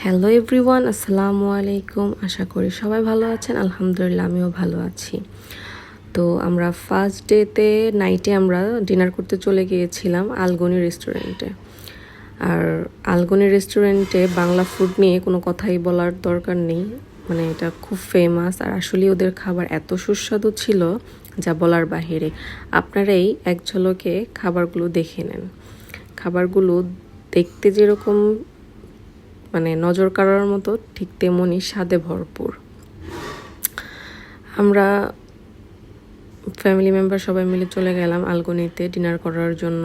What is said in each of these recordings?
Hello everyone, আসসালামু আলাইকুম। আশা করি সবাই ভালো আছেন। আলহামদুলিল্লাহ আমিও ভালো আছি। তো আমরা ফার্স্ট ডেতে নাইটে আমরা ডিনার করতে চলে গিয়েছিলাম আলগনি রেস্টুরেন্টে। আর আলগনি রেস্টুরেন্টে বাংলা ফুড নিয়ে কোনো কথাই বলার দরকার নেই, মানে এটা খুব ফেমাস। আর আসলে ওদের খাবার এত সুস্বাদু ছিল যা বলার বাহিরে। আপনারাই এক ঝলকে খাবারগুলো দেখে নেন। খাবারগুলো দেখতে যেরকম মানে নজর কাড়ার মতো, ঠিক তেমনই স্বাদে ভরপুর। আমরা ফ্যামিলি মেম্বার সবাই মিলে চলে গেলাম আলগনিতে ডিনার করার জন্য।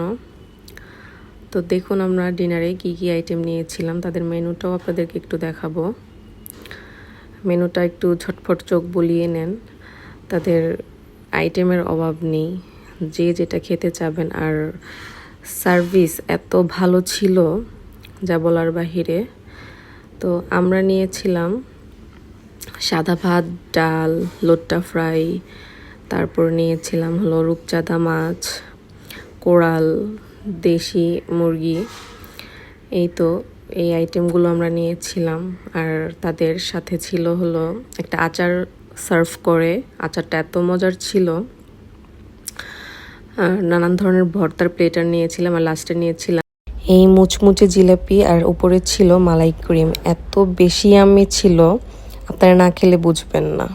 তো দেখুন আমরা ডিনারে কি কি আইটেম নিয়েছিলাম, তাদের মেনুটাও আপনাদেরকে একটু দেখাবো। মেনুটা একটু ঝটফট চোখ বুলিয়ে নেন, তাদের আইটেমের অভাব নেই, যে যেটা খেতে চাবেন। আর সার্ভিস এত ভালো ছিল যা বলার বাহিরে। তো আমরা নিয়েছিলাম সাদা ভাত, ডাল, লোট্টা ফ্রাই, তারপর নিয়েছিলাম হলো রূপচাঁদা মাছ, কোরাল, দেশি মুরগি। এই তো এই আইটেমগুলো আমরা নিয়েছিলাম। আর তাদের সাথে ছিল হলো একটা আচার সার্ভ করে, আচারটা এত মজার ছিল। আর নানান ধরনের ভর্তার প্লেটার নিয়েছিলাম। আর লাস্টে নিয়েছিলাম এই মুচমুচে জিলাপি, আর উপরে ছিল মালাই ক্রিম। এত বেশি ইয়াম্মি ছিল, আপনারা না খেলে বুঝবেন না।